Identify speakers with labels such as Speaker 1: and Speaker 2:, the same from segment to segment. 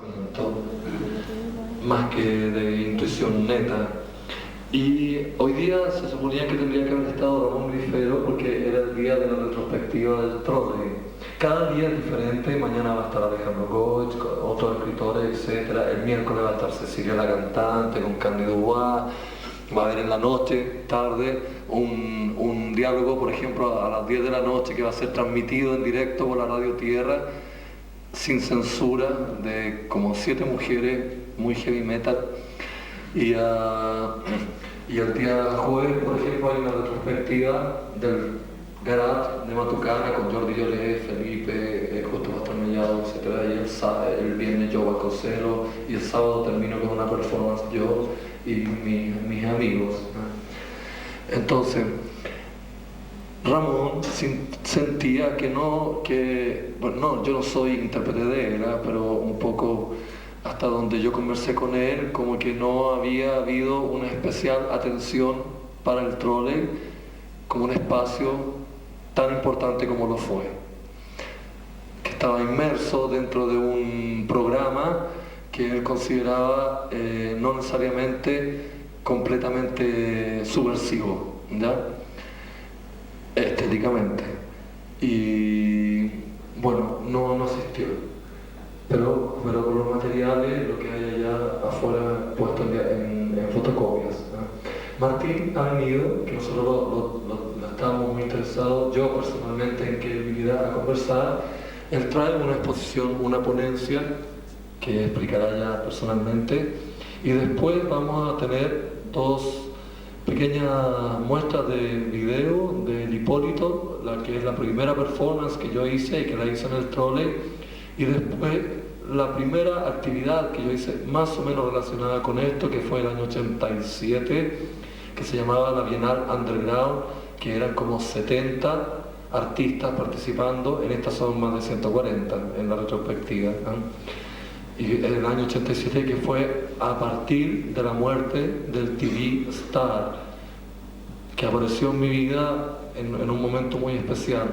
Speaker 1: razonamiento, más que de intuición neta. Y hoy día se suponía que tendría que haber estado Ramón Grifero porque era el día de la retrospectiva del trolley. Cada día es diferente, mañana va a estar Alejandro Goich, otros escritores, etc. El miércoles va a estar Cecilia la cantante con Cándido Dubois. Va a haber en la noche, tarde, un diálogo, por ejemplo, a las 10 de la noche que va a ser transmitido en directo por la Radio Tierra, sin censura, de como 7 mujeres, muy heavy metal. Y el día jueves, por ejemplo, hay una retrospectiva del Garage de Matucana con Jordi Lloré, Felipe, Justo Pastromellado, etc. Y el viernes yo Vasconcelo, y el sábado termino con una performance yo y mis amigos. Entonces, Ramón sentía bueno, yo no soy intérprete de él, pero un poco hasta donde yo conversé con él, como que no había habido una especial atención para el trolley como un espacio tan importante como lo fue, que estaba inmerso dentro de un programa que él consideraba no necesariamente completamente subversivo, ¿ya? Estéticamente. Y bueno, no asistió, pero con los materiales, lo que hay allá afuera puesto en fotocopias, ¿no? Martín ha venido, que nosotros lo estábamos muy interesados, yo personalmente, en que viniera a conversar. Él trae una exposición, una ponencia que explicará ya personalmente, y después vamos a tener 2 pequeñas muestras de video del Hipólito, la que es la primera performance que yo hice y que la hice en el trolley, y después la primera actividad que yo hice más o menos relacionada con esto, que fue el año 87, que se llamaba la Bienal Underground, que eran como 70 artistas participando. En esta son más de 140 en la retrospectiva, ¿no? Y en el año 87, que fue a partir de la muerte del TV Star, que apareció en mi vida en un momento muy especial.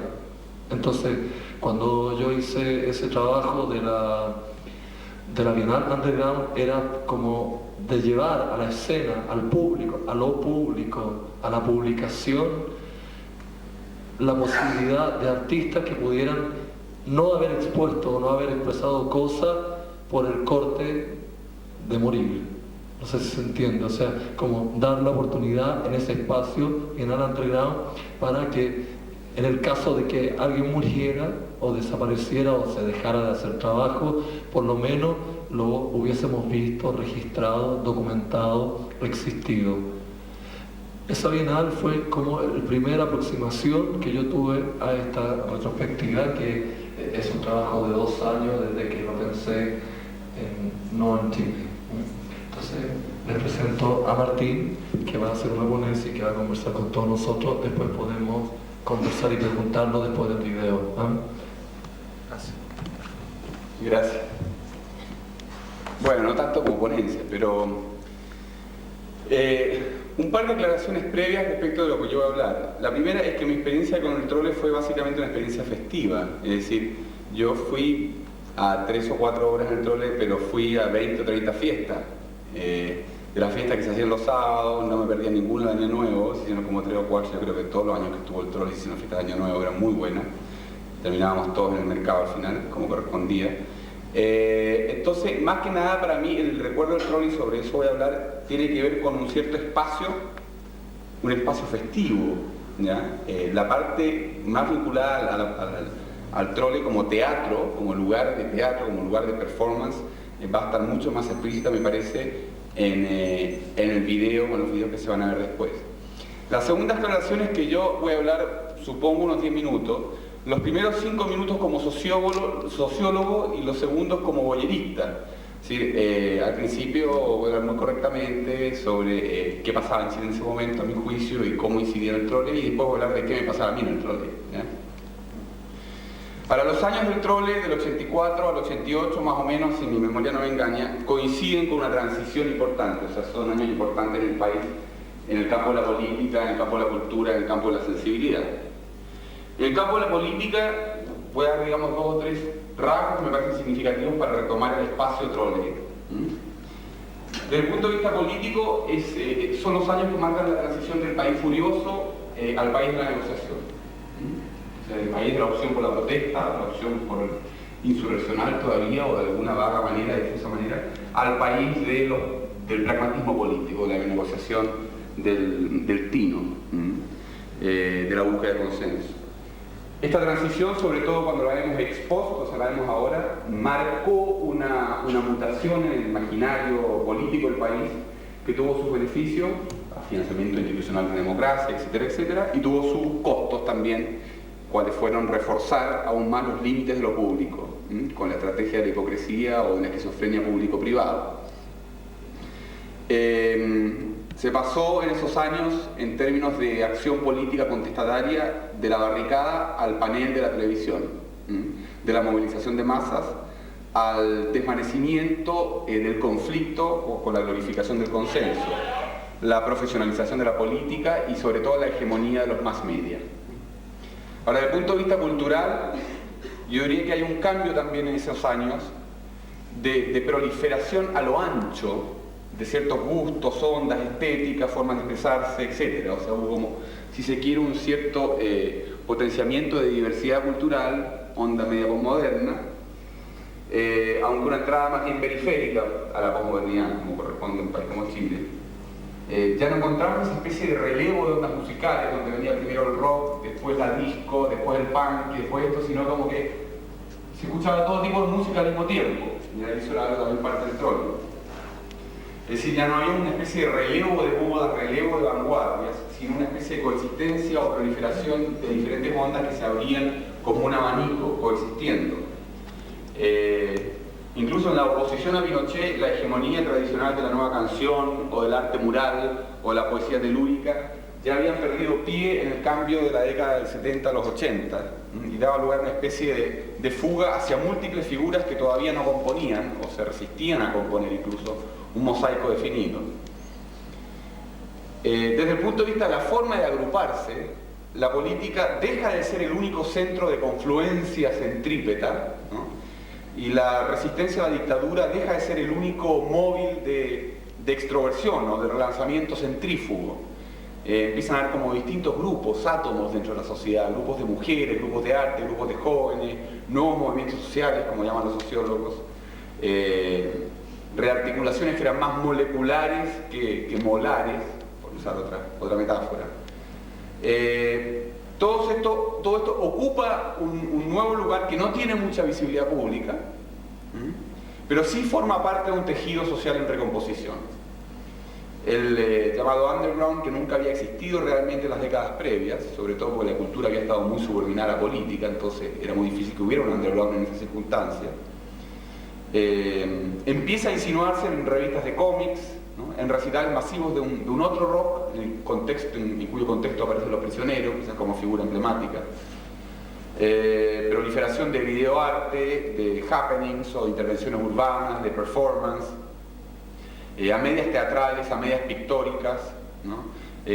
Speaker 1: Entonces, cuando yo hice ese trabajo de la Bienal Underground, era como de llevar a la escena, al público, a lo público, a la publicación, la posibilidad de artistas que pudieran no haber expuesto o no haber expresado cosas por el corte de morir. No sé si se entiende, o sea, como dar la oportunidad en ese espacio, en el underground, para que en el caso de que alguien muriera o desapareciera o se dejara de hacer trabajo, por lo menos lo hubiésemos visto, registrado, documentado, existido. Esa bienal fue como la primera aproximación que yo tuve a esta retrospectiva, que es un trabajo de 2 años desde que lo pensé, no en Chile. Entonces les presento a Martín, que va a hacer una ponencia y que va a conversar con todos nosotros. Después podemos conversar y preguntarlo después del video. ¿Eh?
Speaker 2: Gracias. Gracias. Bueno, no tanto como ponencia, pero un par de aclaraciones previas respecto de lo que yo voy a hablar. La primera es que mi experiencia con el trolley fue básicamente una experiencia festiva, es decir, yo fui a 3 o 4 horas en el trolley, pero fui a 20 o 30 fiestas. De las fiestas que se hacían los sábados, no me perdía ninguna de Año Nuevo, se hicieron como 3 o 4, yo creo que todos los años que estuvo el trolley se hicieron fiestas de Año Nuevo, eran muy buenas. Terminábamos todos en el mercado al final, como correspondía. Entonces, más que nada para mí, el recuerdo del trolley, sobre eso voy a hablar, tiene que ver con un cierto espacio, un espacio festivo, ¿ya? La parte más vinculada al trolley como teatro, como lugar de teatro, como lugar de performance, va a estar mucho más explícita, me parece, en el video, con los videos que se van a ver después. La segunda aclaración es que yo voy a hablar, supongo, unos 10 minutos, los primeros 5 minutos como sociólogo y los segundos como boyerista. Es decir, al principio voy a hablar muy correctamente sobre qué pasaba en Chile en ese momento, a mi juicio, y cómo incidía en el trolley, y después voy a hablar de qué me pasaba a mí en el trolley, ¿ya? Para los años del trolley, del 84 al 88 más o menos, si mi memoria no me engaña, coinciden con una transición importante, o sea, son años importantes en el país, en el campo de la política, en el campo de la cultura, en el campo de la sensibilidad. En el campo de la política, voy a dar, digamos, 2 o 3 rasgos me parecen significativos para retomar el espacio trole. Desde el punto de vista político, son los años que marcan la transición del país furioso al país de la negociación. O sea, el país de la opción por la protesta, la opción por el insurreccional todavía, o de alguna vaga manera, de esa manera, al país del pragmatismo político, de la negociación del tino, de la búsqueda de consenso. Esta transición, sobre todo cuando la vemos ex post, o sea, la vemos ahora, marcó una mutación en el imaginario político del país que tuvo sus beneficios, financiamiento institucional de democracia, etcétera, etcétera, y tuvo sus costos también, cuales fueron reforzar aún más los límites de lo público, con la estrategia de la hipocresía o de la esquizofrenia público-privada. Se pasó en esos años, en términos de acción política contestataria, de la barricada al panel de la televisión, de la movilización de masas al desvanecimiento del conflicto o con la glorificación del consenso, la profesionalización de la política y sobre todo la hegemonía de los mass media. Ahora, desde el punto de vista cultural, yo diría que hay un cambio también en esos años de proliferación a lo ancho de ciertos gustos, ondas, estéticas, formas de expresarse, etc. O sea, hubo como, si se quiere, un cierto potenciamiento de diversidad cultural, onda media posmoderna, aunque una entrada más bien periférica a la posmodernidad, como corresponde a un país como Chile. Ya no encontramos esa especie de relevo de ondas musicales, donde venía primero el rock, después la disco, después el punk, y después esto, sino como que se escuchaba todo tipo de música al mismo tiempo. Y ahí eso era también parte del trollo. Es decir, ya no había una especie de relevo de moda, relevo de vanguardias, sino una especie de coexistencia o proliferación de diferentes ondas que se abrían como un abanico coexistiendo. Incluso en la oposición a Pinochet, la hegemonía tradicional de la nueva canción, o del arte mural, o la poesía telúrica, ya habían perdido pie en el cambio de la década del 70 a los 80, y daba lugar a una especie de fuga hacia múltiples figuras que todavía no componían, o se resistían a componer incluso, un mosaico definido. Desde el punto de vista de la forma de agruparse, la política deja de ser el único centro de confluencia centrípeta, ¿no? Y la resistencia a la dictadura deja de ser el único móvil de extroversión o de relanzamiento centrífugo. Empiezan a haber como distintos grupos, átomos dentro de la sociedad, grupos de mujeres, grupos de arte, grupos de jóvenes, nuevos movimientos sociales, como llaman los sociólogos, rearticulaciones que eran más moleculares que molares, por usar otra metáfora. Todo esto ocupa un nuevo lugar que no tiene mucha visibilidad pública, pero sí forma parte de un tejido social en recomposición. El llamado underground, que nunca había existido realmente en las décadas previas, sobre todo porque la cultura había estado muy subordinada a la política, entonces era muy difícil que hubiera un underground en esas circunstancias. Empieza a insinuarse en revistas de cómics, ¿no? En recitales masivos de un otro rock, en cuyo contexto aparecen Los Prisioneros, quizás como figura emblemática. Proliferación de videoarte, de happenings o intervenciones urbanas, de performance, a medias teatrales, a medias pictóricas, ¿no?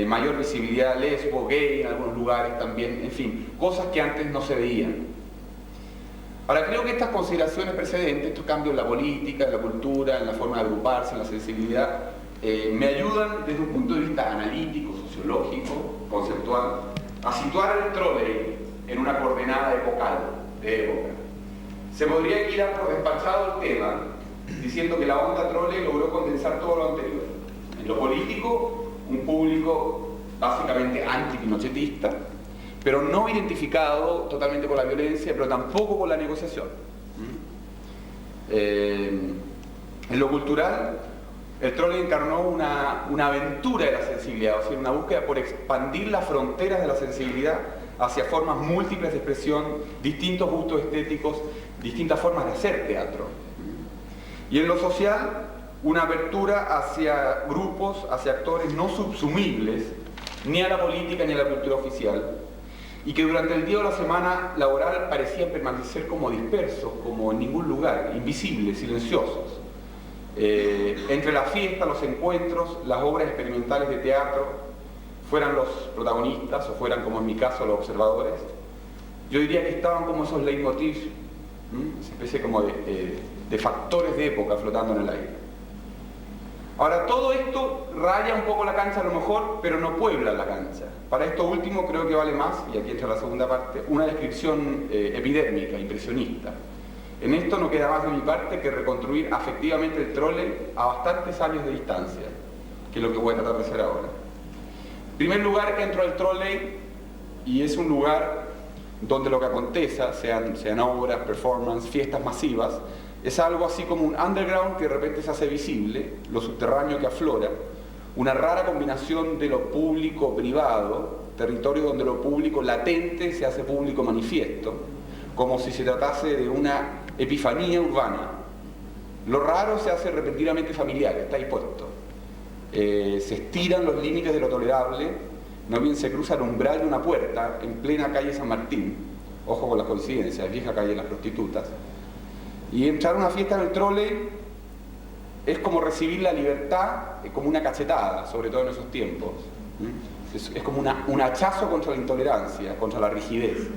Speaker 2: Mayor visibilidad lesbo, gay en algunos lugares también, en fin, cosas que antes no se veían. Ahora, creo que estas consideraciones precedentes, estos cambios en la política, en la cultura, en la forma de agruparse, en la sensibilidad, me ayudan desde un punto de vista analítico, sociológico, conceptual, a situar el trolley en una coordenada epocal, de época. Se podría ir a por despachado el tema, diciendo que la onda trolley logró condensar todo lo anterior. En lo político, un público básicamente anti-pinochetista, pero no identificado totalmente con la violencia, pero tampoco con la negociación. En lo cultural, el trolley encarnó una aventura de la sensibilidad, o sea, una búsqueda por expandir las fronteras de la sensibilidad hacia formas múltiples de expresión, distintos gustos estéticos, distintas formas de hacer teatro. Y en lo social, una apertura hacia grupos, hacia actores no subsumibles, ni a la política ni a la cultura oficial, y que durante el día o la semana laboral parecían permanecer como dispersos, como en ningún lugar, invisibles, silenciosos. Entre la fiesta, los encuentros, las obras experimentales de teatro, fueran los protagonistas o fueran, como en mi caso, los observadores, yo diría que estaban como esos leitmotivs esa especie como de factores de época flotando en el aire. Ahora, todo esto raya un poco la cancha a lo mejor, pero no puebla la cancha. Para esto último creo que vale más, y aquí entra la segunda parte, una descripción epidérmica, impresionista. En esto no queda más de mi parte que reconstruir afectivamente el trole a bastantes años de distancia, que es lo que voy a tratar de hacer ahora. En primer lugar, entro al trole y es un lugar donde lo que acontece, sean obras, performances, fiestas masivas, es algo así como un underground que de repente se hace visible, lo subterráneo que aflora, una rara combinación de lo público-privado, territorio donde lo público latente se hace público manifiesto, como si se tratase de una epifanía urbana. Lo raro se hace repentinamente familiar, está ahí puesto. Se estiran los límites de lo tolerable, no bien se cruza el umbral de una puerta en plena calle San Martín, ojo con las coincidencias, vieja calle de las prostitutas, y entrar a una fiesta en el trole es como recibir la libertad como una cachetada, sobre todo en esos tiempos. Es como un hachazo contra la intolerancia, contra la rigidez.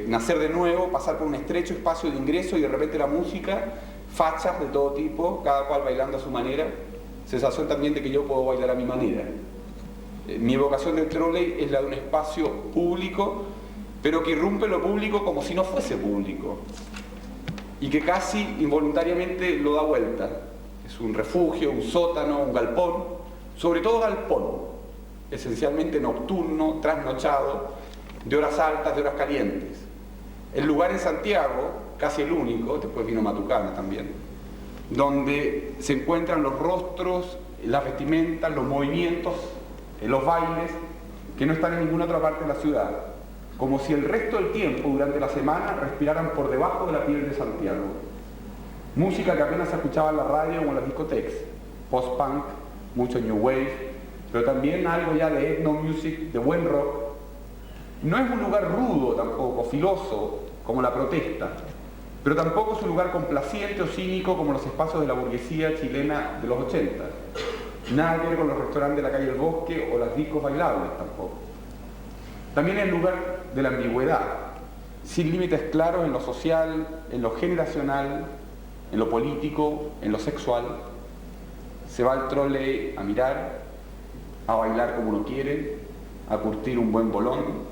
Speaker 2: Nacer de nuevo, pasar por un estrecho espacio de ingreso y de repente la música, fachas de todo tipo, cada cual bailando a su manera, sensación también de que yo puedo bailar a mi manera. Mi evocación del trole es la de un espacio público, pero que irrumpe lo público como si no fuese público y que casi involuntariamente lo da vuelta. Es un refugio, un sótano, un galpón, sobre todo galpón, esencialmente nocturno, trasnochado, de horas altas, de horas calientes. El lugar en Santiago, casi el único, después vino Matucana también, donde se encuentran los rostros, las vestimentas, los movimientos, los bailes, que no están en ninguna otra parte de la ciudad, como si el resto del tiempo, durante la semana, respiraran por debajo de la piel de Santiago. Música que apenas se escuchaba en la radio o en las discotecas, post-punk, mucho new wave, pero también algo ya de ethno music, de buen rock. No es un lugar rudo tampoco, filoso, como la protesta, pero tampoco es un lugar complaciente o cínico como los espacios de la burguesía chilena de los 80. Nada que ver con los restaurantes de la calle El Bosque o las discos bailables tampoco. También es el lugar de la ambigüedad, sin límites claros en lo social, en lo generacional, en lo político, en lo sexual. Se va al trole a mirar, a bailar como uno quiere, a curtir un buen bolón,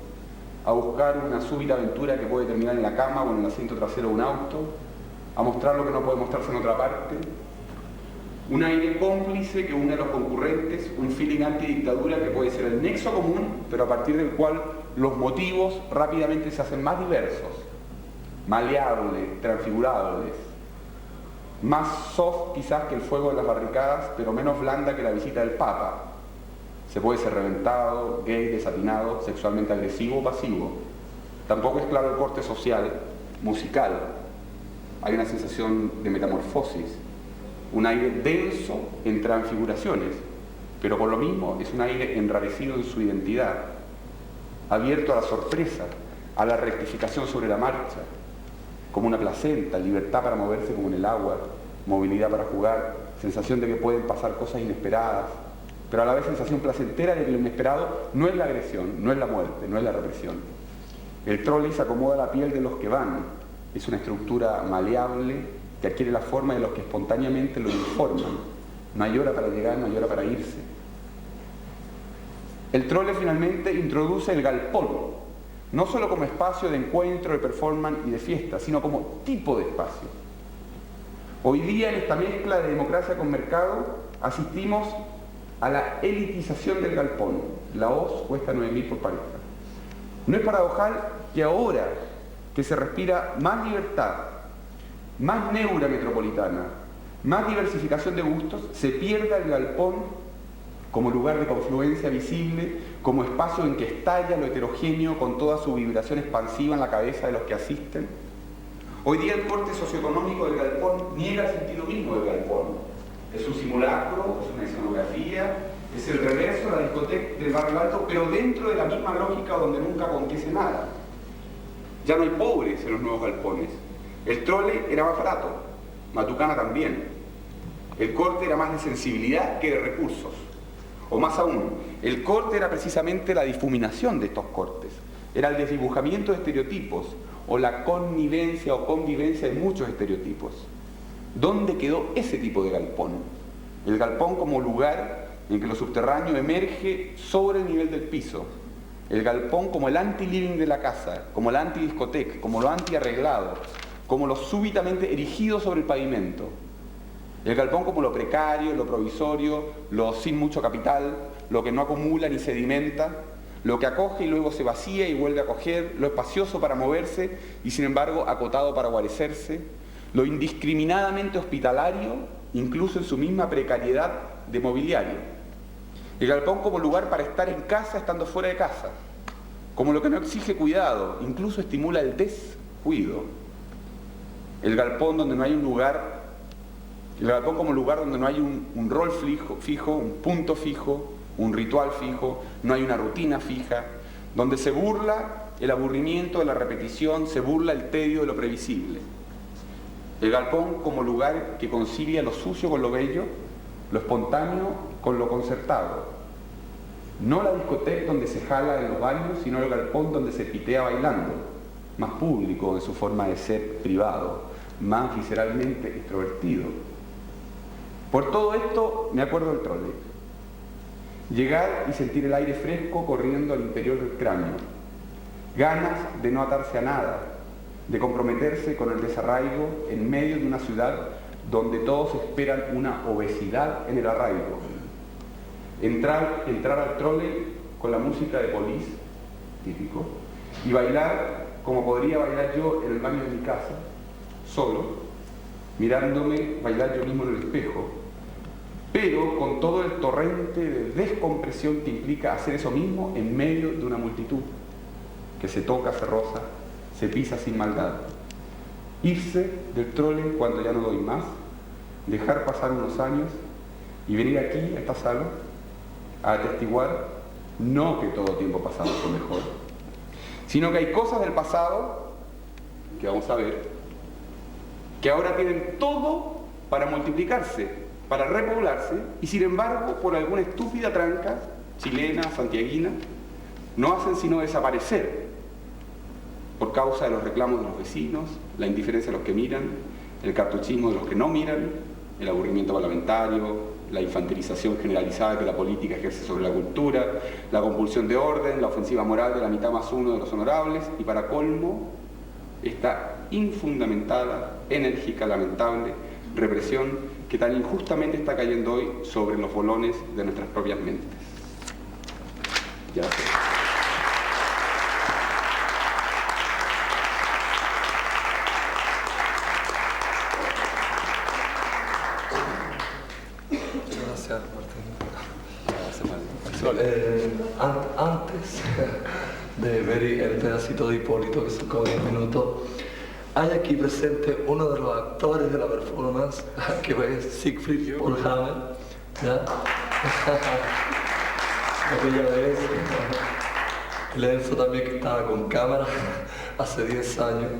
Speaker 2: a buscar una súbita aventura que puede terminar en la cama o en el asiento trasero de un auto, a mostrar lo que no puede mostrarse en otra parte. Un aire cómplice que une a los concurrentes, un feeling antidictadura que puede ser el nexo común, pero a partir del cual los motivos rápidamente se hacen más diversos, maleables, transfigurables, más soft quizás que el fuego de las barricadas, pero menos blanda que la visita del Papa. Se puede ser reventado, gay, desatinado, sexualmente agresivo o pasivo. Tampoco es claro el corte social, musical. Hay una sensación de metamorfosis, un aire denso en transfiguraciones, pero por lo mismo es un aire enrarecido en su identidad, abierto a la sorpresa, a la rectificación sobre la marcha, como una placenta, libertad para moverse como en el agua, movilidad para jugar, sensación de que pueden pasar cosas inesperadas, pero a la vez sensación placentera de que lo inesperado no es la agresión, no es la muerte, no es la represión. El trole se acomoda a la piel de los que van, es una estructura maleable que adquiere la forma de los que espontáneamente lo informan. No hay hora para llegar, no hay hora para irse. El trole finalmente introduce el galpón, no solo como espacio de encuentro, de performance y de fiesta, sino como tipo de espacio. Hoy día, en esta mezcla de democracia con mercado, asistimos a la elitización del galpón. La hoz cuesta 9.000 por pareja. No es paradojal que ahora que se respira más libertad, más neura metropolitana, más diversificación de gustos, se pierda el galpón como lugar de confluencia visible, como espacio en que estalla lo heterogéneo con toda su vibración expansiva en la cabeza de los que asisten. Hoy día el corte socioeconómico del galpón niega el sentido mismo del galpón. Es un simulacro, es una escenografía, es el reverso de la discoteca del barrio alto, pero dentro de la misma lógica donde nunca acontece nada. Ya no hay pobres en los nuevos galpones. El trole era más barato, Matucana también. El corte era más de sensibilidad que de recursos. O más aún, el corte era precisamente la difuminación de estos cortes. Era el desdibujamiento de estereotipos, o la connivencia o convivencia de muchos estereotipos. ¿Dónde quedó ese tipo de galpón? El galpón como lugar en que lo subterráneo emerge sobre el nivel del piso. El galpón como el anti-living de la casa, como la anti-discoteca, como lo anti-arreglado, como lo súbitamente erigido sobre el pavimento. El galpón como lo precario, lo provisorio, lo sin mucho capital, lo que no acumula ni sedimenta, lo que acoge y luego se vacía y vuelve a acoger, lo espacioso para moverse y sin embargo acotado para guarecerse, lo indiscriminadamente hospitalario, incluso en su misma precariedad de mobiliario. El galpón como lugar para estar en casa estando fuera de casa, como lo que no exige cuidado, incluso estimula el descuido. El galpón donde no hay un lugar, el galpón como lugar donde no hay un rol fijo, un punto fijo, un ritual fijo, no hay una rutina fija, donde se burla el aburrimiento de la repetición, se burla el tedio de lo previsible. El galpón como lugar que concilia lo sucio con lo bello, lo espontáneo con lo concertado. No la discoteca donde se jala en los baños, sino el galpón donde se pitea bailando, más público en su forma de ser privado, más visceralmente extrovertido. Por todo esto me acuerdo del trole. Llegar y sentir el aire fresco corriendo al interior del cráneo. Ganas de no atarse a nada, de comprometerse con el desarraigo en medio de una ciudad donde todos esperan una obesidad en el arraigo. Entrar al trole con la música de Police, típico, y bailar como podría bailar yo en el baño de mi casa, solo, mirándome bailar yo mismo en el espejo, pero con todo el torrente de descompresión que implica hacer eso mismo en medio de una multitud que se toca, se roza, se pisa sin maldad. Irse del trole cuando ya no doy más, dejar pasar unos años y venir aquí, a esta sala, a atestiguar no que todo tiempo pasado fue mejor, sino que hay cosas del pasado, que vamos a ver, que ahora tienen todo para multiplicarse, para repoblarse, y sin embargo, por alguna estúpida tranca, chilena, santiaguina, no hacen sino desaparecer, por causa de los reclamos de los vecinos, la indiferencia de los que miran, el cartuchismo de los que no miran, el aburrimiento parlamentario, la infantilización generalizada que la política ejerce sobre la cultura, la compulsión de orden, la ofensiva moral de la mitad más uno de los honorables, y para colmo, esta infundamentada, enérgica, lamentable represión que tan injustamente está cayendo hoy sobre los bolones de nuestras propias mentes. Ya sé.
Speaker 1: Gracias, Martín. Antes de ver el pedacito de Hipólito, que son como 10 minutos, hay aquí presente uno de los actores de la performance, que es Siegfried Polhammer, ¿ya? Aquella vez, el Enzo también, que estaba con cámara hace 10 años,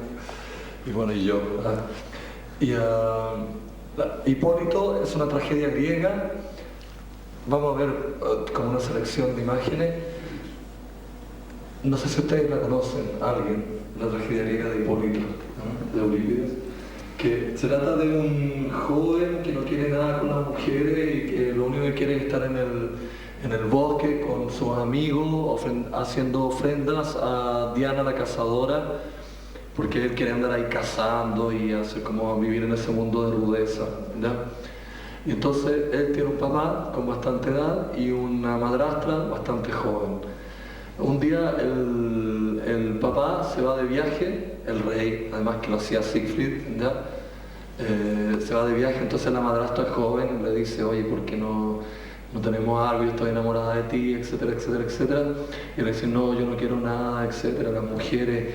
Speaker 1: y bueno, y yo. Hipólito es una tragedia griega. Vamos a ver como una selección de imágenes. No sé si ustedes la conocen, alguien, la tragedia griega de Hipólito, ¿no? De Eurípides, que se trata de un joven que no quiere nada con las mujeres y que lo único que quiere es estar en el bosque con sus amigos, haciendo ofrendas a Diana la cazadora, porque él quiere andar ahí cazando y hacer como vivir en ese mundo de rudeza, ¿ya? Y entonces él tiene un papá con bastante edad y una madrastra bastante joven. Un día el papá se va de viaje, el rey, además que lo hacía Siegfried, ¿ya? Se va de viaje, entonces la madrastra joven le dice, oye, ¿por qué no tenemos algo? Yo estoy enamorada de ti, etcétera, etcétera, etcétera. Y le dice, no, yo no quiero nada, etcétera. Las mujeres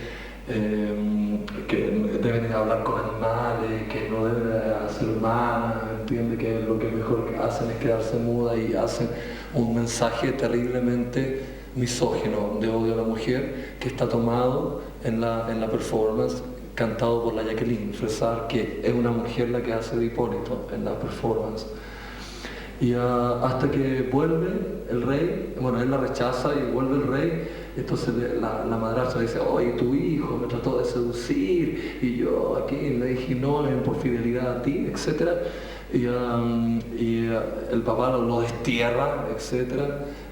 Speaker 1: que deben hablar con animales, que no deben hacer humanas, entiende que lo que mejor hacen es quedarse muda, y hacen un mensaje terriblemente misógino de odio a la mujer, que está tomado en la performance, cantado por la Jacqueline Fresar, que es una mujer la que hace de Hipólito en la performance. Y hasta que vuelve el rey, bueno, él la rechaza y vuelve el rey, entonces la madrastra dice, oye, tu hijo me trató de seducir y yo aquí le dije no por fidelidad a ti, etc. Y el papá lo destierra, etc.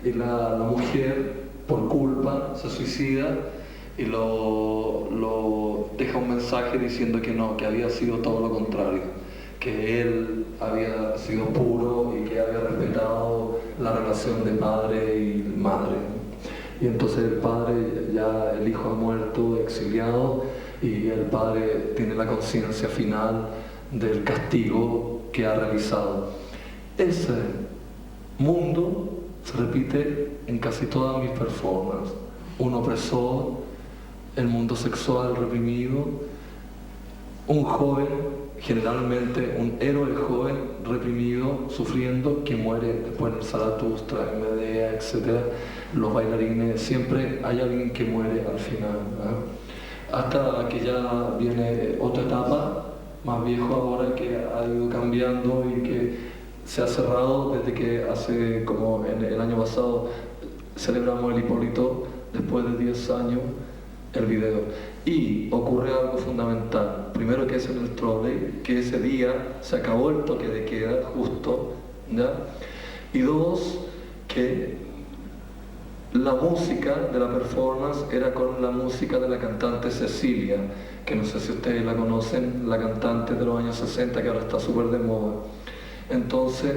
Speaker 1: Y la mujer, por culpa, se suicida y lo deja un mensaje diciendo que no, que había sido todo lo contrario, que él había sido puro y que había respetado la relación de padre y madre. Y entonces el padre, ya el hijo ha muerto, exiliado, y el padre tiene la conciencia final del castigo que ha realizado. Ese mundo se repite en casi todas mis performances. Un opresor, el mundo sexual reprimido, un joven, generalmente un héroe joven reprimido, sufriendo, que muere después en Zaratustra, en Medea, etc. Los bailarines, siempre hay alguien que muere al final, ¿eh? Hasta que ya viene otra etapa, más viejo ahora, que ha ido cambiando y que se ha cerrado desde que hace, como en el año pasado, celebramos el Hipólito, después de 10 años, el video. Y ocurre algo fundamental. Primero, que es en el trolley, que ese día se acabó el toque de queda, justo, ¿ya? Y dos, que la música de la performance era con la música de la cantante Cecilia, que no sé si ustedes la conocen, la cantante de los años 60, que ahora está súper de moda. Entonces,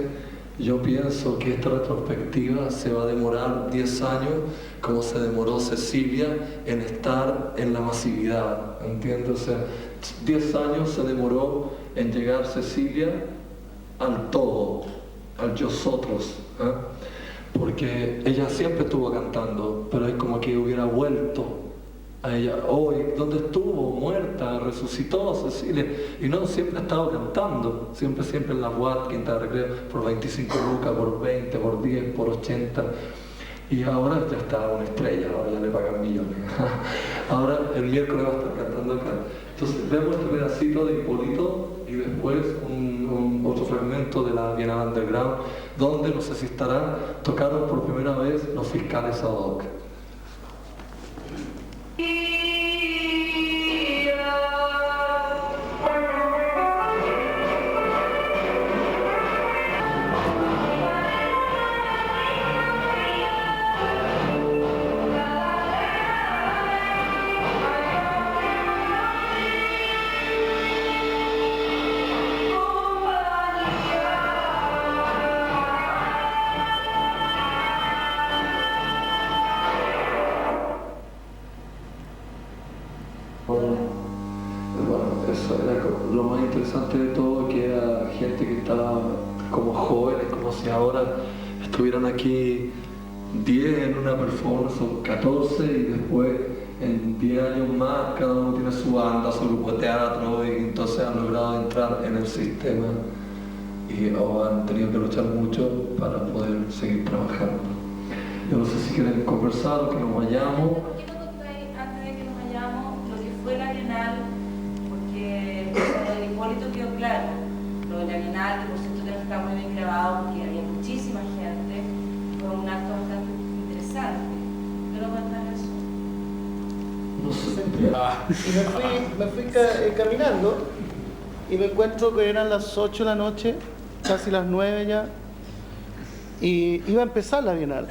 Speaker 1: yo pienso que esta retrospectiva se va a demorar 10 años, como se demoró Cecilia en estar en la masividad, ¿entiendes? O sea, 10 años se demoró en llegar Cecilia al todo, al yosotros, ¿eh? Porque ella siempre estuvo cantando, pero es como que hubiera vuelto a ella. Hoy, ¿dónde estuvo? Muerta, resucitó Cecilia. Y no, siempre ha estado cantando, siempre en la UAT, Quinta de Recreo, por 25 lucas, por 20, por 10, por 80. Y ahora ya está una estrella, ahora ya le pagan millones. Ahora el miércoles va a estar cantando acá. Entonces vemos este pedacito de Hipólito y después otro fragmento de la Bienal Underground, donde no sé si estarán, tocaron por primera vez los Fiscales ad hoc. Lo más interesante de todo, que era gente que estaba como jóvenes, como si ahora estuvieran aquí 10 en una performance o 14, y después en 10 años más cada uno tiene su banda, su grupo de teatro, y entonces han logrado entrar en el sistema y han tenido que luchar mucho para poder seguir trabajando. Yo no sé si quieren conversar o que nos vayamos.
Speaker 3: ¿Por qué no contáis, antes de que nos vayamos, lo que fue la Bienal? Porque lo de Hipólito quedó claro. Lo de la Bienal, que por cierto también está muy bien grabado, porque había muchísima gente, fue un acto bastante interesante. ¿Qué nos cuentas eso?
Speaker 1: No sé.
Speaker 4: Y me fui caminando y me encuentro que eran las 8 de la noche, casi las 9 ya, y iba a empezar la Bienal.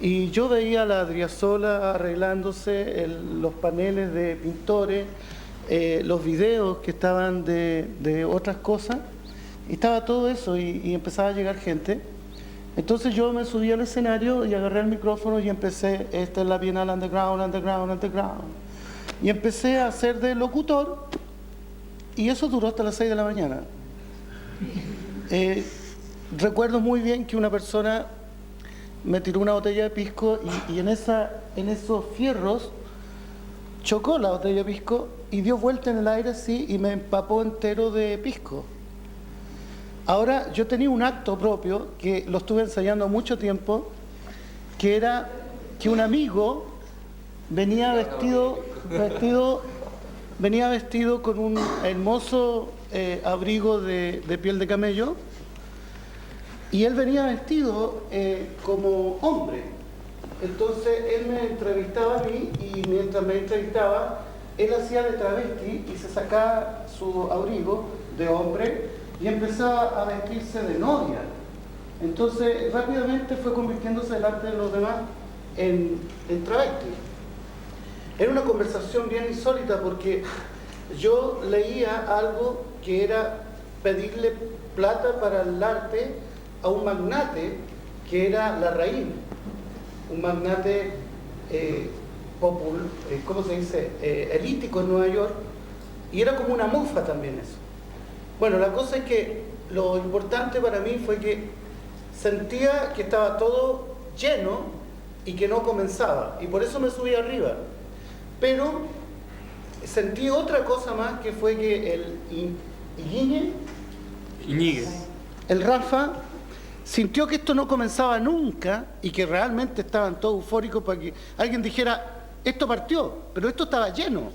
Speaker 4: Y yo veía a la Driassola arreglándose, los paneles de pintores, los videos que estaban de otras cosas, y estaba todo eso y empezaba a llegar gente. Entonces yo me subí al escenario y agarré el micrófono y empecé, esta es la Bienal Underground. Y empecé a hacer de locutor, y eso duró hasta las 6 de la mañana. Recuerdo muy bien que una persona me tiró una botella de pisco y en esos fierros chocó la botella de pisco y dio vuelta en el aire así y me empapó entero de pisco. Ahora, yo tenía un acto propio que lo estuve ensayando mucho tiempo, que era que un amigo venía vestido con un hermoso abrigo de piel de camello, y él venía vestido como hombre. Entonces él me entrevistaba a mí y mientras me entrevistaba, él hacía de travesti y se sacaba su abrigo de hombre y empezaba a vestirse de novia. Entonces rápidamente fue convirtiéndose delante de los demás en travesti. Era una conversación bien insólita porque yo leía algo que era pedirle plata para el arte a un magnate que era Larraín, un magnate ¿cómo se dice? Elítico en Nueva York, y era como una mufa también eso. Bueno, la cosa es que lo importante para mí fue que sentía que estaba todo lleno y que no comenzaba, y por eso me subí arriba. Pero sentí otra cosa más, que fue que el Rafa sintió que esto no comenzaba nunca y que realmente estaban todos eufóricos para que alguien dijera, esto partió, pero esto estaba lleno.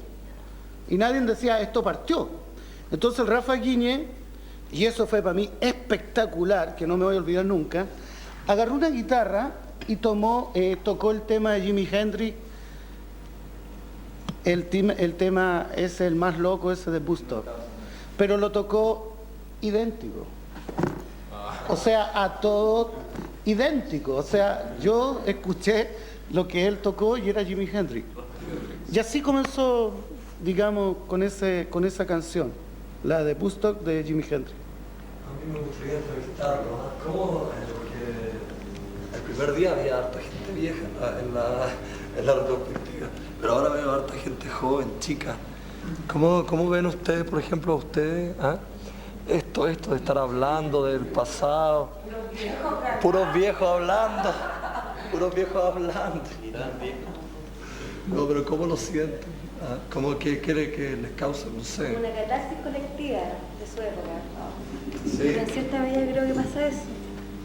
Speaker 4: Y nadie decía, esto partió. Entonces el Rafa Guiñe, y eso fue para mí espectacular, que no me voy a olvidar nunca, agarró una guitarra y tocó el tema de Jimi Hendrix. El tema es el más loco, ese de Woodstock, pero lo tocó idéntico, o sea, a todo idéntico. O sea, yo escuché lo que él tocó y era Jimi Hendrix, y así comenzó, digamos, con esa canción, la de Woodstock de Jimi Hendrix.
Speaker 5: A mí me gustaría entrevistarlo, ¿no? ¿Cómo? Porque el primer día había harta gente vieja en la retrospectiva, pero ahora veo harta gente joven, chica. ¿Cómo ven ustedes, por ejemplo, ustedes, esto de estar hablando del pasado? Puros viejos hablando. No, pero ¿cómo lo sienten? ¿Cómo que les causa? No sé.
Speaker 6: Una catarsis colectiva de su época.
Speaker 5: Sí.
Speaker 6: Pero en cierta medida creo que pasa eso.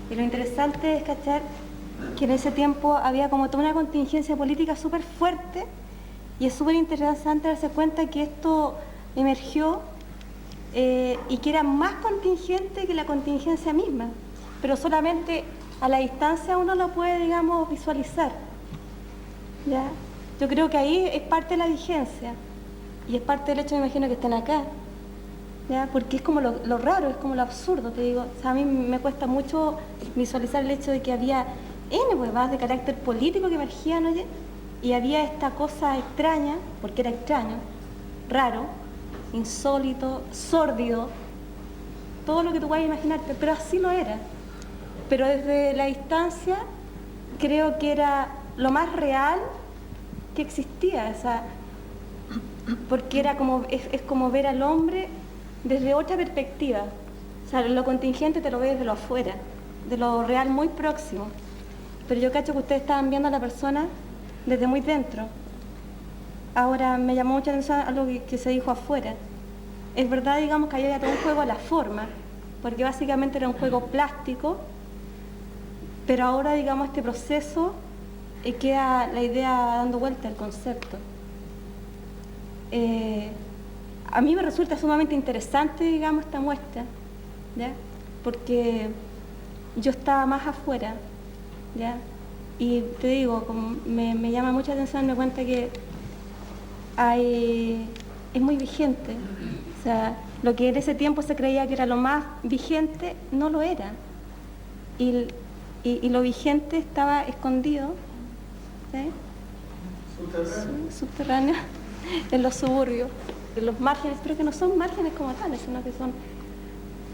Speaker 6: Y lo interesante es cachar que en ese tiempo había como toda una contingencia política súper fuerte, y es súper interesante darse cuenta que esto emergió y que era más contingente que la contingencia misma, pero solamente a la distancia uno lo puede, digamos, visualizar. ¿Ya? Yo creo que ahí es parte de la vigencia y es parte del hecho, me imagino, que estén acá. ¿Ya? Porque es como lo raro, es como lo absurdo, te digo. O sea, a mí me cuesta mucho visualizar el hecho de que había huevadas de carácter político que emergían, oye, y había esta cosa extraña, porque era extraño, raro, insólito, sórdido, todo lo que tú puedas imaginarte, pero así lo era. Pero desde la distancia creo que era lo más real que existía, o sea, porque era como, es como ver al hombre desde otra perspectiva. O sea, lo contingente te lo ves desde lo afuera, de lo real muy próximo. Pero yo cacho que ustedes estaban viendo a la persona desde muy dentro. Ahora, me llamó mucha atención algo que se dijo afuera. Es verdad, digamos, que había todo un juego a la forma, porque básicamente era un juego plástico, pero ahora, digamos, este proceso queda la idea dando vuelta al concepto. A mí me resulta sumamente interesante, digamos, esta muestra, ¿ya? Porque yo estaba más afuera, ¿ya? Y te digo, como me llama mucha atención, me cuenta que es muy vigente. O sea, lo que en ese tiempo se creía que era lo más vigente, no lo era. Y lo vigente estaba escondido, ¿sí? Subterráneo, en los suburbios, en los márgenes, pero que no son márgenes como tales, sino que son...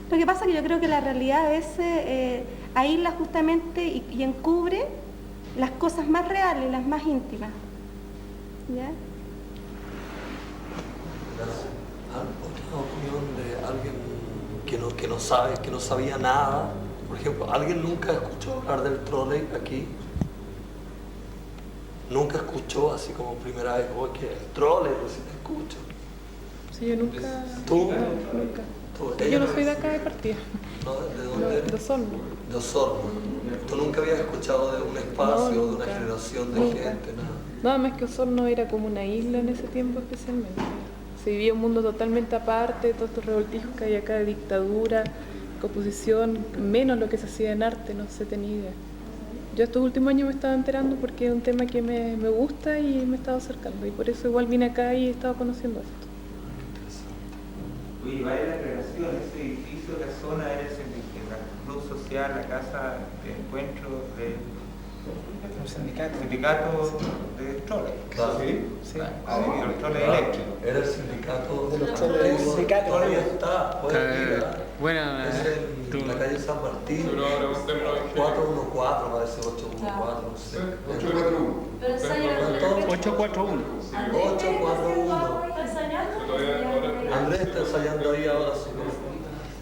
Speaker 6: Lo que pasa es que yo creo que la realidad a veces aísla justamente y encubre las cosas más reales, las más íntimas. ¿Ya?
Speaker 5: ¿Otra opinión de alguien que no sabe, que no sabía nada? Por ejemplo, ¿alguien nunca escuchó hablar del trolley aquí? ¿Nunca escuchó así como primera vez? Oye, que el trolley, pues si te escucho.
Speaker 7: Sí, yo nunca...
Speaker 5: ¿Tú?
Speaker 7: Nunca. Yo no soy de acá de partida.
Speaker 5: ¿No? ¿De dónde eres?
Speaker 7: De Osorno.
Speaker 5: De Osorno. ¿Tú nunca habías escuchado de un espacio,
Speaker 7: No,
Speaker 5: de una generación de
Speaker 7: nunca.
Speaker 5: gente? Nada.
Speaker 7: Nada más que Osorno era como una isla en ese tiempo especialmente. Se vivía un mundo totalmente aparte, todos estos revoltijos que hay acá de dictadura, composición, menos lo que se hacía en arte, no se tenía idea. Yo estos últimos años me estaba enterando porque es un tema que me gusta y me he estado acercando, y por eso igual vine acá y he estado conociendo esto.
Speaker 8: Oye, vale la aclaración, ese edificio, la zona era el club social, la casa de encuentro del sindicato de troles.
Speaker 5: Claro.
Speaker 8: Sí. De los troles eléctricos.
Speaker 5: Era el sindicato
Speaker 4: De los troles.
Speaker 5: sindicato. Todavía está, puede ir.
Speaker 9: Buena.
Speaker 5: Es en la calle San Martín. 414, parece 814, no sé.
Speaker 1: 841.
Speaker 3: Pero ensayan
Speaker 9: 841.
Speaker 5: 841.
Speaker 3: ¿Está ensayando?
Speaker 5: Andrés está ensayando ahí ahora su grupo.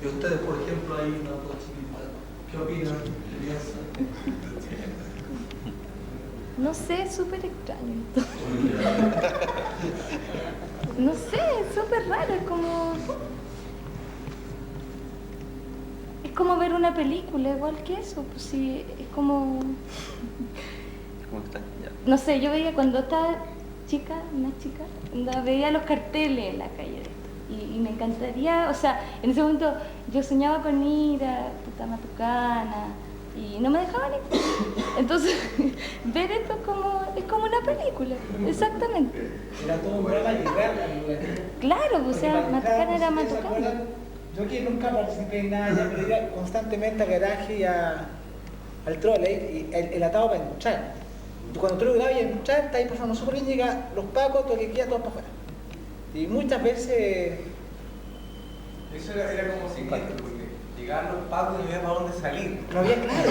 Speaker 5: Y ustedes, por ejemplo, ahí una posibilidad. ¿Qué opinan? ¿Qué piensan?
Speaker 6: No sé, es súper extraño esto. No sé, es súper raro, es como ver una película, igual que eso, pues sí, es como...
Speaker 9: ¿Cómo está? Ya.
Speaker 6: No sé, yo veía cuando estaba chica, más chica, veía los carteles en la calle de esto, y me encantaría, o sea, en ese momento yo soñaba con ir a Matucana, y no me dejaban ir. Entonces, ver esto es como una película, exactamente.
Speaker 10: Era todo un programa llegar al lugar.
Speaker 6: Claro, o sea, Matucana era Matucana.
Speaker 10: Yo que nunca participé en nada, ya, pero iba constantemente al garaje y al trolley, y el atado para entrar. Y cuando tú lo grabas y entrar, está ahí pasando súper bien, llegan los pacos, todo que queda, todos para afuera. Y muchas veces...
Speaker 8: Eso era como siniestro, porque llegaban los pacos y no había para dónde salir.
Speaker 10: No había claro.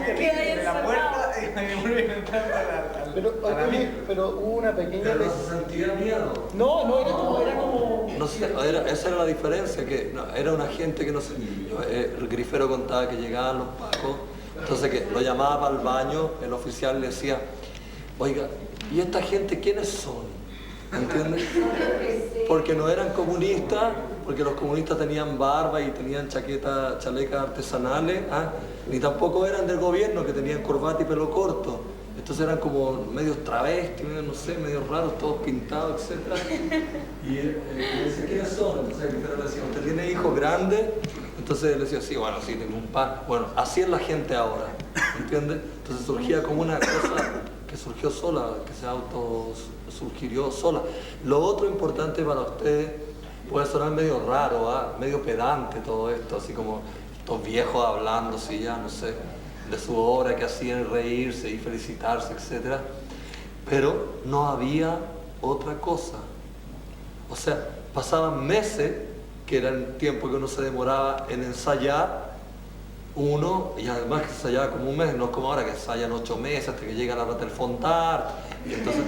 Speaker 8: De la puerta y volvían entrando a la micro.
Speaker 4: Pero hubo una pequeña...
Speaker 5: Pero no se sentía miedo.
Speaker 10: No, era como...
Speaker 5: No sé, esa era la diferencia, que no, era una gente que no sé, el grifero contaba que llegaban los pacos, entonces que lo llamaba para el baño, el oficial le decía, oiga, ¿y esta gente quiénes son? ¿Entiendes? Porque no eran comunistas, porque los comunistas tenían barba y tenían chalecas artesanales, ni tampoco eran del gobierno, que tenían corbata y pelo corto. Entonces eran como medios travestis, no sé, medios raros, todos pintados, etc. Y él decía, ¿quiénes son? Entonces el grifero le decía, ¿usted tiene hijos grandes? Entonces él decía, sí, bueno, sí, tengo un par. Bueno, así es la gente ahora, ¿entiendes? Entonces surgía como una cosa que surgió sola, que se autosurgió sola. Lo otro importante para ustedes, puede sonar medio raro, medio pedante todo esto, así como estos viejos hablando, así ya, no sé, de su obra que hacían reírse y felicitarse, etc. Pero no había otra cosa. O sea, pasaban meses, que era el tiempo que uno se demoraba en ensayar uno, y además que ensayaba como un mes, no como ahora que ensayan 8 meses hasta que llega la nota del Fontar, y entonces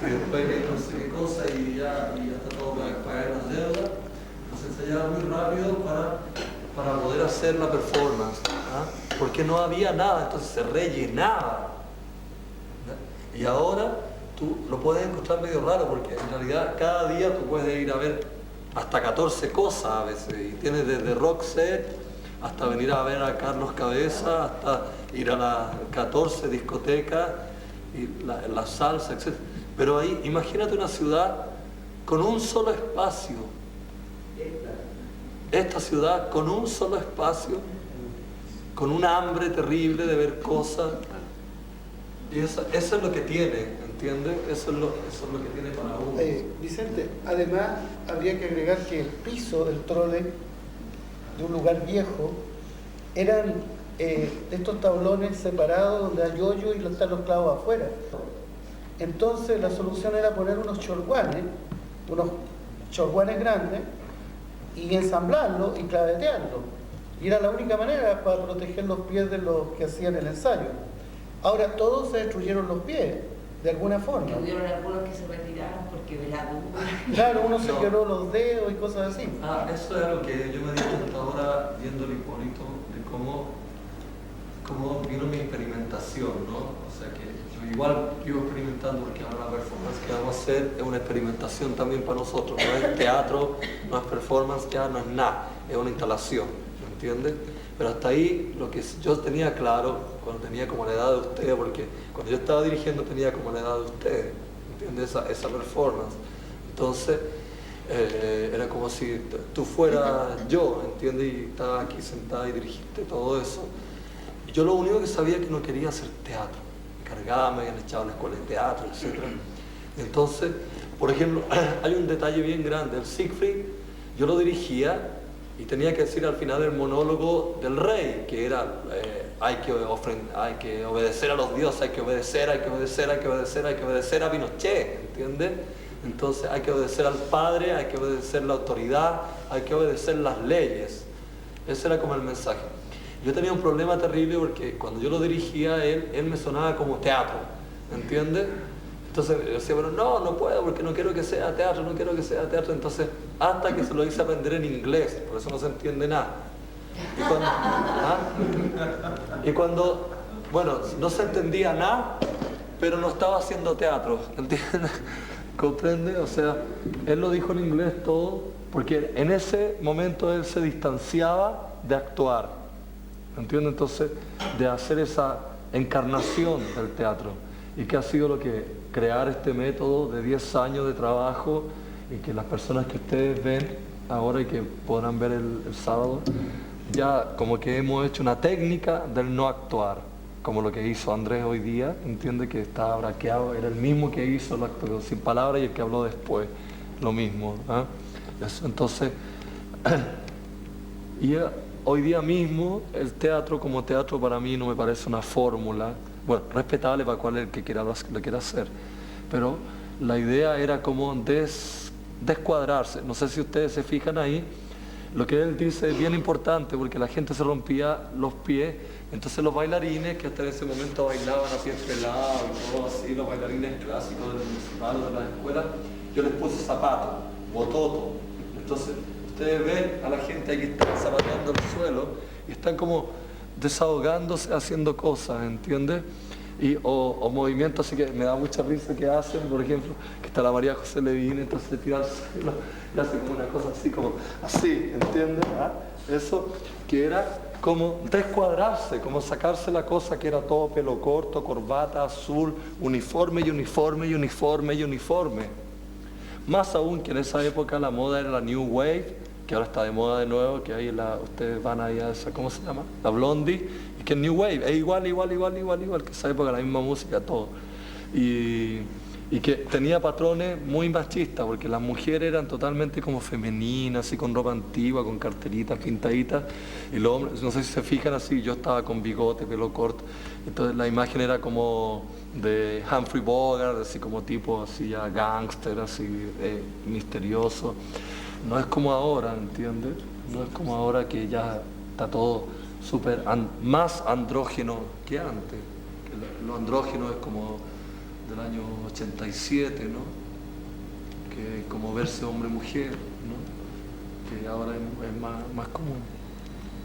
Speaker 5: y después no sé qué cosa y ya está todo para pagar las deudas. Entonces ensayaba muy rápido para poder hacer la performance, porque no había nada, entonces se rellenaba. Y ahora tú lo puedes encontrar medio raro, porque en realidad cada día tú puedes ir a ver hasta 14 cosas a veces, y tienes desde rock set hasta venir a ver a Carlos Cabeza, hasta ir a las 14 discotecas, y la salsa, etc. Pero ahí, imagínate una ciudad con un solo espacio. Esta ciudad con un solo espacio, con un hambre terrible de ver cosas. Y eso es lo que tiene, ¿entiendes? Eso es lo que tiene para uno.
Speaker 4: Vicente, además habría que agregar que el piso del trole de un lugar viejo eran estos tablones separados donde hay hoyo y están los clavos afuera. Entonces la solución era poner unos chorguanes grandes, y ensamblarlo y clavetearlo. Y era la única manera para proteger los pies de los que hacían el ensayo. Ahora todos se destruyeron los pies, de alguna forma.
Speaker 3: Que hubieron algunos que se retiraron porque de la duda.
Speaker 4: Claro, uno se quebró los dedos y cosas así.
Speaker 5: Eso es algo que yo me di cuenta ahora viendo el Hipólito, de cómo vino mi experimentación, ¿no? O sea que yo igual vivo experimentando, porque ahora la performance que vamos a hacer es una experimentación también para nosotros. No es teatro, no es performance, ya no es nada, es una instalación, ¿me entiendes? Pero hasta ahí lo que yo tenía claro, cuando tenía como la edad de ustedes, porque cuando yo estaba dirigiendo tenía como la edad de ustedes, ¿entiendes? Esa performance. Entonces, Era como si tú fueras yo, ¿entiendes? Y estaba aquí sentada y dirigiste todo eso. Y yo lo único que sabía es que no quería hacer teatro. Me cargaba, me habían echado a la escuela de teatro, etc. Entonces, por ejemplo, hay un detalle bien grande. El Siegfried, yo lo dirigía y tenía que decir al final el monólogo del rey, que era hay que obedecer a los dioses, hay que obedecer a Pinochet, ¿entiendes? Entonces hay que obedecer al padre, hay que obedecer la autoridad, hay que obedecer las leyes. Ese era como el mensaje. Yo tenía un problema terrible porque cuando yo lo dirigía, él me sonaba como teatro, ¿entiendes? Entonces yo decía, bueno, no puedo porque no quiero que sea teatro, no quiero que sea teatro. Entonces, hasta que se lo hice aprender en inglés, por eso no se entiende nada. Y cuando bueno, no se entendía nada, pero no estaba haciendo teatro, ¿entiendes? ¿Comprende? O sea, él lo dijo en inglés todo, porque en ese momento él se distanciaba de actuar, ¿entiendes? Entonces, de hacer esa encarnación del teatro. Y que ha sido lo que crear este método de 10 años de trabajo y que las personas que ustedes ven ahora y que podrán ver el sábado, ya como que hemos hecho una técnica del no actuar, como lo que hizo Andrés hoy día, entiende que estaba braqueado, era el mismo que hizo el acto sin palabras y el que habló después, lo mismo. Entonces, y hoy día mismo el teatro como teatro para mí no me parece una fórmula, bueno, respetable para cual el que lo quiera hacer, pero la idea era como descuadrarse. No sé si ustedes se fijan ahí, lo que él dice es bien importante porque la gente se rompía los pies, entonces los bailarines que hasta en ese momento bailaban así entrelados y todo así, los bailarines clásicos del municipal o de las escuelas, yo les puse zapatos, bototo. Entonces ustedes ven a la gente ahí que está zapateando el suelo y están como desahogándose haciendo cosas, ¿entiendes? O movimientos así que me da mucha risa que hacen, por ejemplo, que está la María José Levín, entonces se tira al suelo y hace como una cosa así, como así, ¿entiendes? Eso que era como descuadrarse, como sacarse la cosa que era todo pelo corto, corbata azul, uniforme y uniforme y uniforme y uniforme. Más aún que en esa época la moda era la New Wave, que ahora está de moda de nuevo, que ahí ustedes van ahí a esa, ¿cómo se llama? La Blondie, y que New Wave es igual que esa época, la misma música, todo. Y que tenía patrones muy machistas, porque las mujeres eran totalmente como femeninas, así con ropa antigua, con carteritas, pintaditas, y los hombres, no sé si se fijan así, yo estaba con bigote, pelo corto, entonces la imagen era como de Humphrey Bogart, así como tipo así ya gángster, así misterioso. No es como ahora, ¿entiendes? No es como ahora que ya está todo súper más andrógeno que antes. Que lo andrógeno es como del año 87, ¿no? Que es como verse hombre-mujer, ¿no? Que ahora es más común.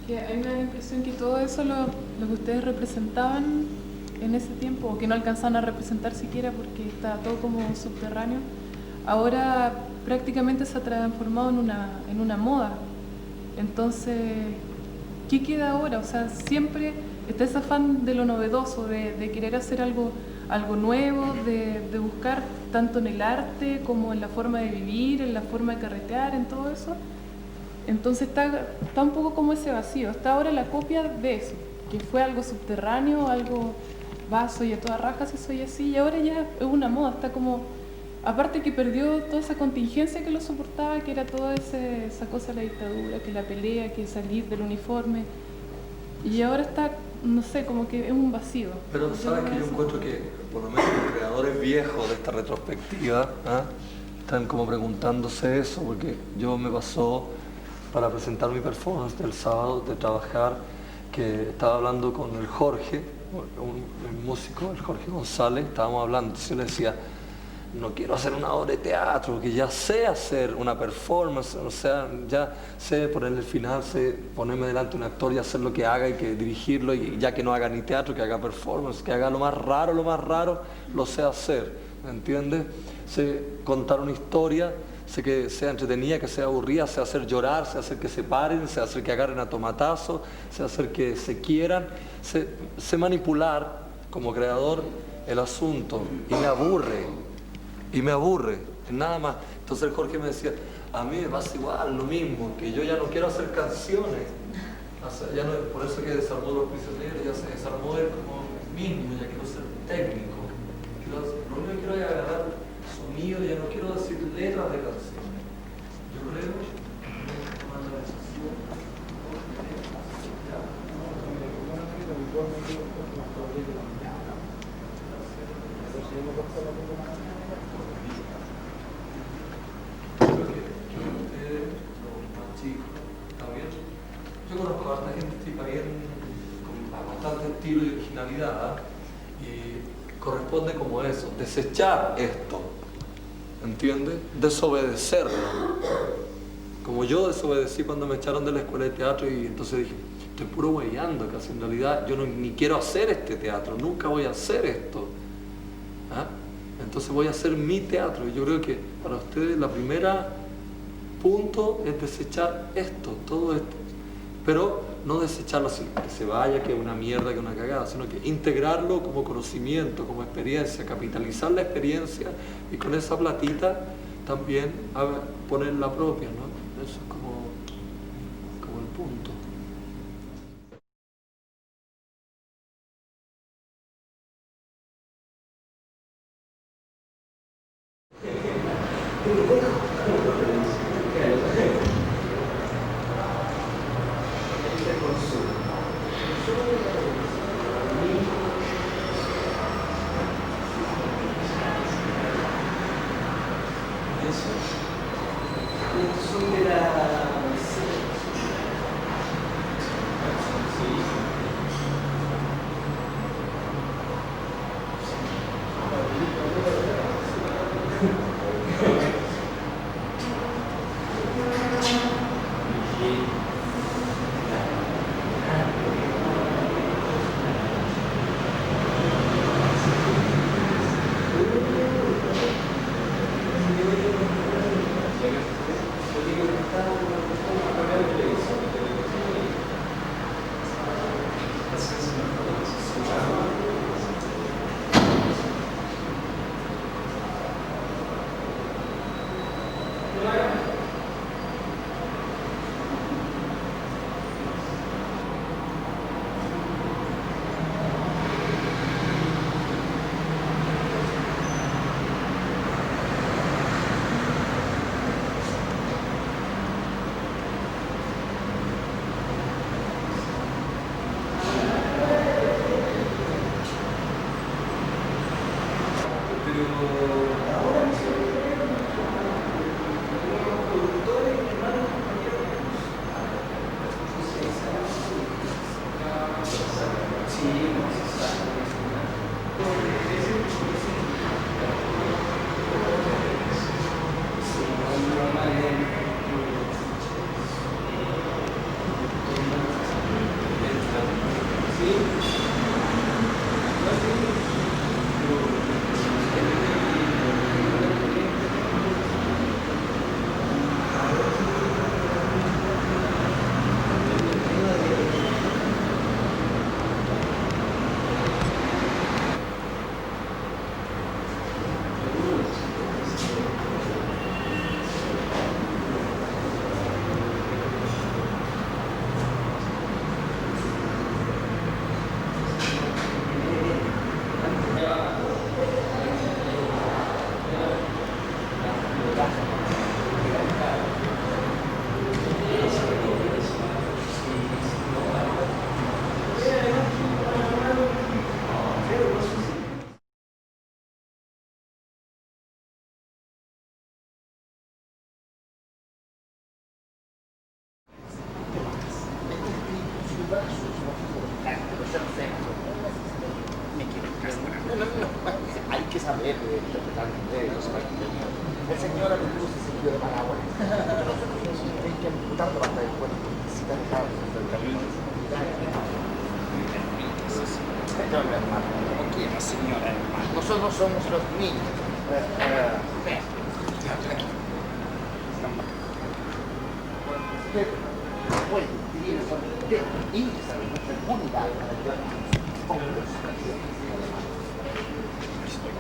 Speaker 7: Que a mí me da la impresión que todo eso lo que ustedes representaban en ese tiempo, o que no alcanzaban a representar siquiera porque estaba todo como subterráneo, ahora prácticamente se ha transformado en una moda. Entonces, ¿qué queda ahora? O sea, siempre está ese afán de lo novedoso, de querer hacer algo nuevo, de buscar tanto en el arte como en la forma de vivir, en la forma de carretear, en todo eso. Entonces está un poco como ese vacío. Está ahora la copia de eso, que fue algo subterráneo, algo vaso y a toda raja si soy así, y ahora ya es una moda, está como... Aparte que perdió toda esa contingencia que lo soportaba, que era toda esa cosa de la dictadura, que la pelea, que salir del uniforme. Y ahora está, no sé, como que es un vacío.
Speaker 5: Pero sabes que yo encuentro que, por lo menos los creadores viejos de esta retrospectiva, están como preguntándose eso, porque yo me pasó para presentar mi performance del sábado de trabajar, que estaba hablando con el Jorge, el músico, el Jorge González, estábamos hablando, entonces yo le decía, no quiero hacer una obra de teatro, que ya sé hacer una performance, o sea, ya sé ponerle el final, sé ponerme delante de un actor y hacer lo que haga y que dirigirlo, y ya que no haga ni teatro, que haga performance, que haga lo más raro, lo sé hacer, ¿me entiendes? Sé contar una historia, sé que sea entretenida, que sea aburrida, sé hacer llorar, sé hacer que se paren, sé hacer que agarren a tomatazos, sé hacer que se quieran, sé manipular como creador el asunto, y me aburre, nada más. Entonces el Jorge me decía, a mí me pasa igual, lo mismo, que yo ya no quiero hacer canciones. O sea, ya no, por eso que desarmó Los Prisioneros, ya se desarmó él como mismo, ya quiero ser técnico. Lo único que quiero es agarrar sonido, ya no quiero decir letras de canciones. Yo creo que tomar la decisión. Yo conozco a harta gente tipo bien, con bastante estilo y originalidad, y corresponde como eso, desechar esto, ¿entiendes? Desobedecerlo. Como yo desobedecí cuando me echaron de la escuela de teatro y entonces dije, estoy puro hueveando, casi en realidad yo ni quiero hacer este teatro, nunca voy a hacer esto. ¿Ah? Entonces voy a hacer mi teatro. Y yo creo que para ustedes la primera punto es desechar esto, todo esto. Pero no desecharlo así, que se vaya, que es una mierda, que es una cagada, sino que integrarlo como conocimiento, como experiencia, capitalizar la experiencia y con esa platita también poner la propia, ¿no? Eso es como el punto.
Speaker 11: Hay que saber interpretar los partidos. El señor a luz se sirvió de paraguas. Hay que amputarlo hasta el cuerpo. Necesita dejar el camino. Como quiera, señora hermano. Nosotros somos los niños. Usted puede vivir solamente y saber nuestra comunidad.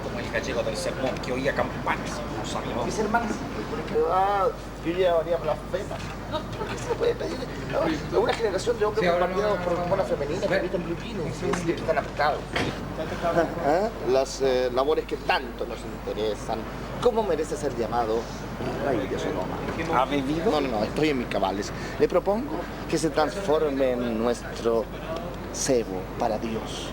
Speaker 11: Como el gallego del sermón que oía campanas. No sabíamos. Mis hermanos, yo llevaría blasfemas. No, ¿qué se le puede pedir? No, una generación de hombres bombardeados por hormonas femeninas que habitan blue jeans y que están afectados. Las labores que tanto nos interesan. ¿Cómo merece ser llamado rey de Sodoma? ¿Ha bebido? No, estoy en mis cabales. Le propongo que se transforme en nuestro cebo para Dios.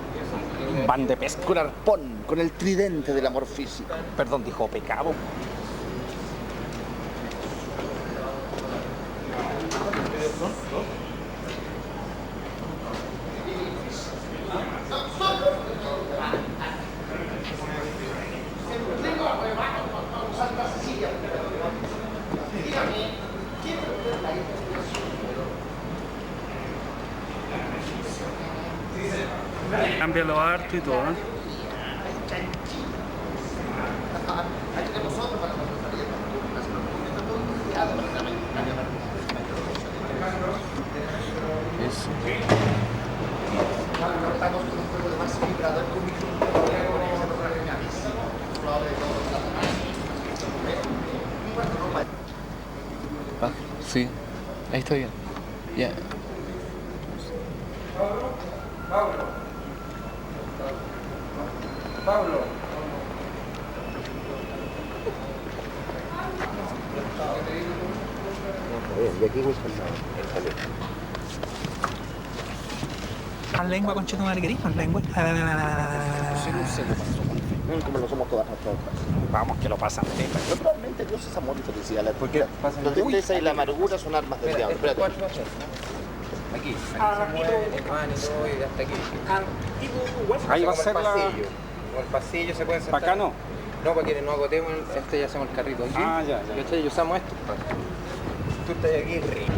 Speaker 11: Un van de pesca, un arpón con el tridente del amor físico. Perdón, dijo pecado.
Speaker 12: Cámbialo harto y todo, ¿eh?
Speaker 9: Eso. Sí, ahí está bien. Ya.
Speaker 8: Pablo.
Speaker 11: Y aquí muy pesado.
Speaker 10: Más lengua, conchito margarita, más lengua.
Speaker 11: No sé qué pasó con Fe. Como no somos todas nosotras. Vamos, que lo pasan tepa. Naturalmente Dios es amor y felicidad. La tristeza y la amargura son armas del diablo. Espérate.
Speaker 8: Aquí se mueve, van y todo, y hasta aquí.
Speaker 9: Ahí va a ser la...
Speaker 8: O el pasillo se pueden sentar.
Speaker 9: ¿Para acá no?
Speaker 8: No, para que no agotemos esto y hacemos el carrito aquí.
Speaker 9: Ah, ya.
Speaker 8: ¿Cachai? Y usamos esto. Tú estás aquí, Rick.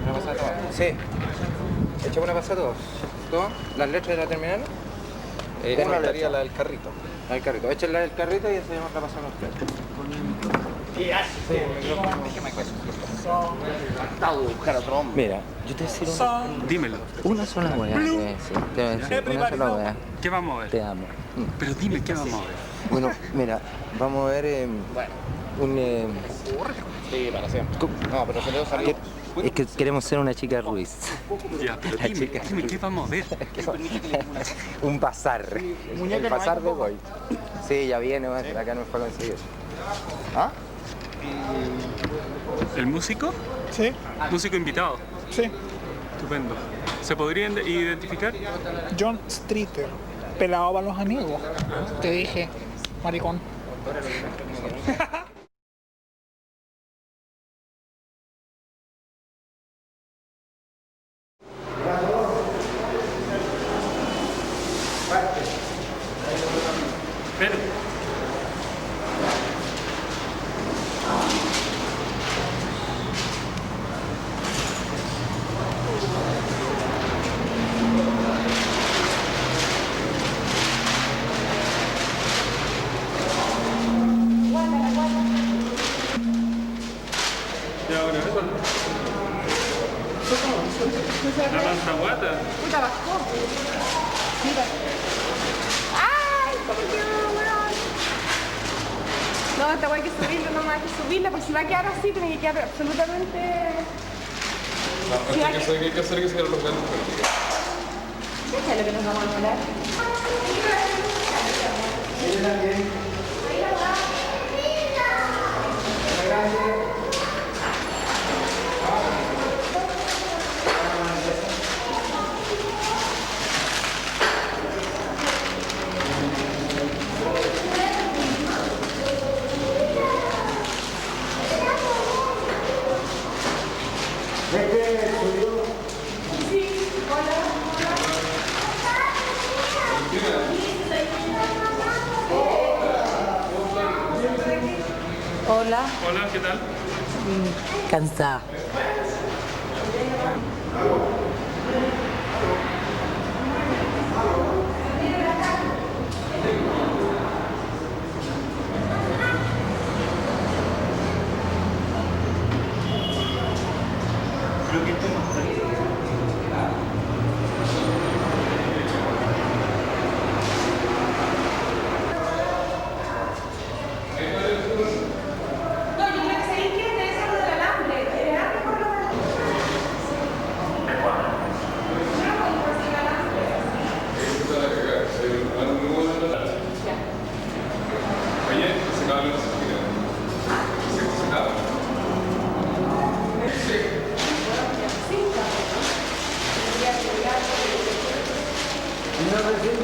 Speaker 8: Una pasada a todos. Sí. Echamos una pasada a todos. ¿Todos? ¿Las letras de la terminal?
Speaker 9: Una estaría la del carrito.
Speaker 8: La del carrito. Echen la del carrito y enseñamos la pasada a ustedes.
Speaker 9: Mira, yo te voy a decir una... Dímelo. Una sola weá. Sí, te voy a decir una sola weá. ¿Qué vamos a ver? Te amo. Pero dime, ¿qué vamos a ver?
Speaker 8: Bueno, mira, vamos a ver un...
Speaker 11: Sí, para siempre. No, pero se le va a salir.
Speaker 9: Es que queremos ser una chica Ruiz. Ya, pero dime, ¿qué vamos a ver?
Speaker 8: Un bazar. El bazar de Goy. Sí, ya viene, acá no me fue a conseguir.
Speaker 11: ¿Ah?
Speaker 12: ¿El músico?
Speaker 10: Sí.
Speaker 12: ¿Músico invitado?
Speaker 10: Sí.
Speaker 12: Estupendo. ¿Se podría identificar?
Speaker 10: John Streeter, pelado para los amigos. Te dije, maricón.
Speaker 12: Espera. ¿Y ahora? La lanzaguata.
Speaker 6: Puta, bajó. Mira. ¡Ay! ¿Cómo quedó, weón? No, esta weá hay que subirla, no más hay que subirla, porque si va a quedar así, tiene que quedar absolutamente...
Speaker 1: Hay que hacer que se queden los gatos.
Speaker 6: ¿Qué es lo que nos vamos a hablar? Hola.
Speaker 12: Hola, ¿qué tal?
Speaker 6: Cansada.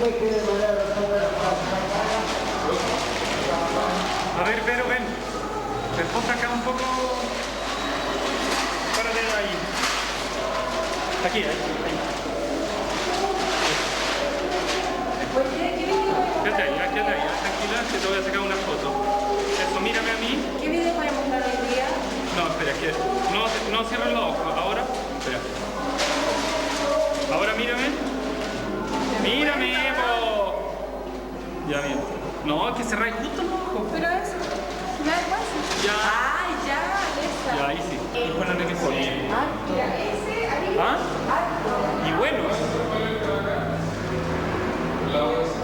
Speaker 12: A ver, pero ven. Te pongo acá un poco. Párate ahí. Aquí, ahí. Quédate ahí, tranquila, que te voy a sacar una foto. Eso, mírame a mí.
Speaker 3: ¿Qué video voy a mostrar hoy día?
Speaker 12: No, espera, que no cierres los ojos. Ahora, espera. Ahora mírame. Mírame, po. Ya, bien. No, es que cerráis justo los ojos.
Speaker 3: Pero eso, me da vergüenza.
Speaker 12: Ya.
Speaker 3: Ay, ya, esa.
Speaker 12: Ya, ahí sí. Y ponle que foto.
Speaker 3: Mira, ese, ahí.
Speaker 12: ¿Ah? Y bueno.
Speaker 3: Al lado de ese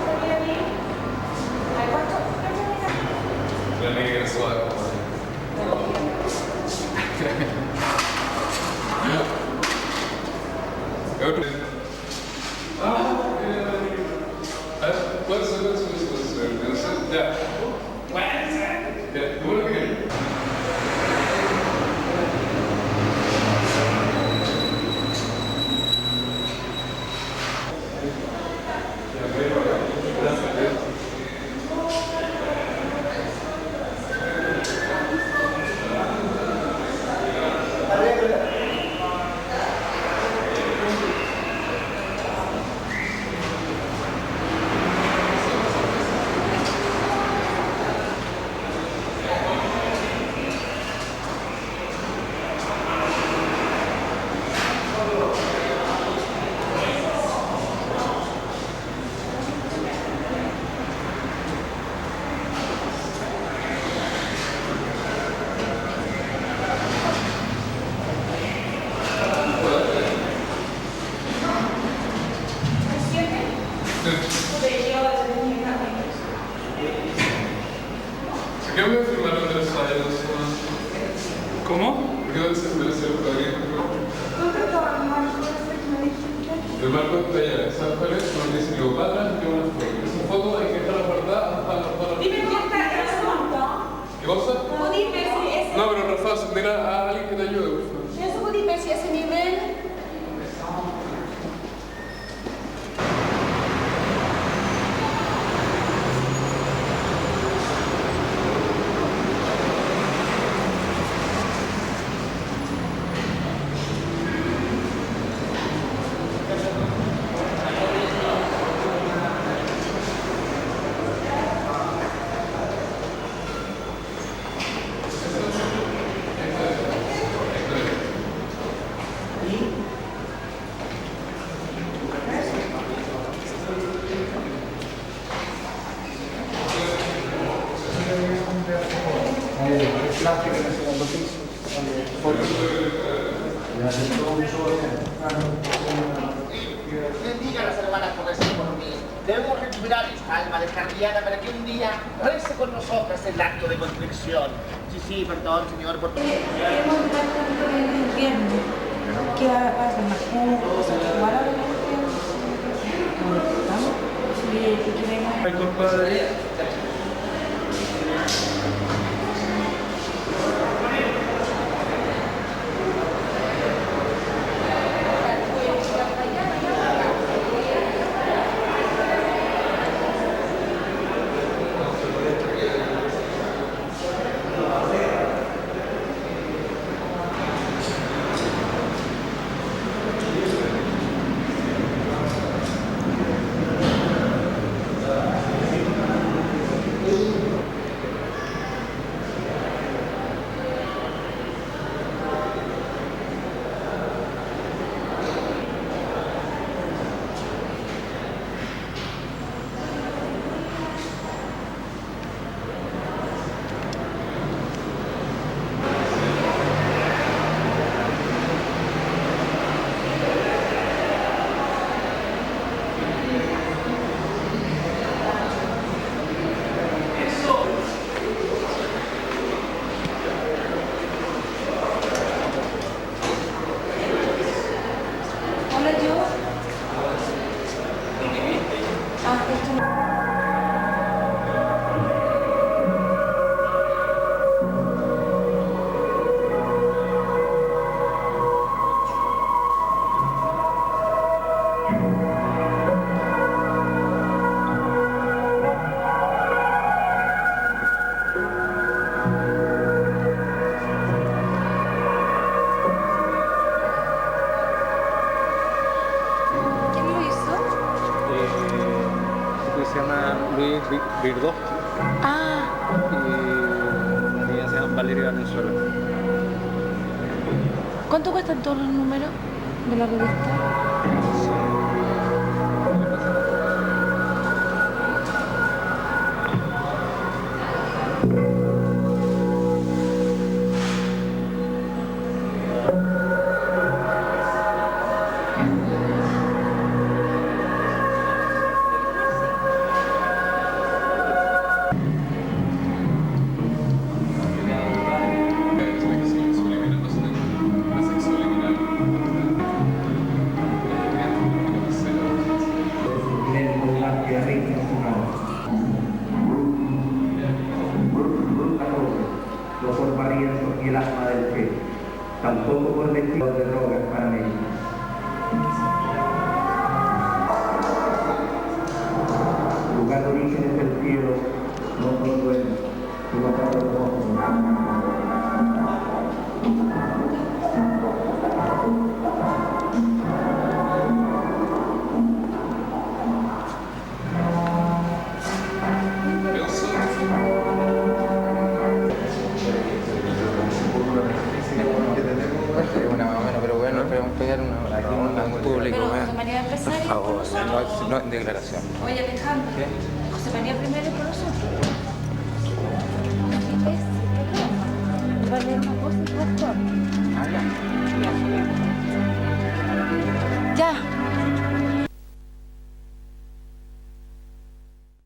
Speaker 3: también a mí. ¿Hay cuánto?
Speaker 1: La negra suave. ¿Qué voy a firmar los ensayos?
Speaker 12: ¿Cómo?
Speaker 1: ¿Por qué no se me hace el padrino? El marco de Pella, ¿sabes cuál es? Porque dice Cleopatra, que una foto. Esa foto hay que dejarla guardada hasta
Speaker 3: Dime cómo está el asunto.
Speaker 1: ¿Qué cosa?
Speaker 3: ¿Cómo dime si ese?
Speaker 1: No, pero Rafa, mira a alguien que te ayude, por favor.
Speaker 3: ¿Eso puede dime si ese nivel?
Speaker 11: Bendiga a las hermanas por rezar por mí. Debemos recuperar esta alma descarriada para que un día rece con nosotras el acto de contrición. Sí, perdón, señor, por todo.
Speaker 3: Queremos estar con el infierno. ¿Qué va a hacer más juntos? ¿Igual a lo que venga?
Speaker 12: Ay, compadre.
Speaker 9: Valeria Valenzuela.
Speaker 6: ¿Cuánto cuestan todos los números de la revista?
Speaker 13: No por barrientos y el asma del pecho, tampoco por vestidos de drogas para mí. Lugar de orígenes del cielo, no por dueños, sino por los ojos.
Speaker 6: Pero José María va a empezar y
Speaker 9: Por favor, no declaración.
Speaker 6: Oye, Alejandro, José María primero y por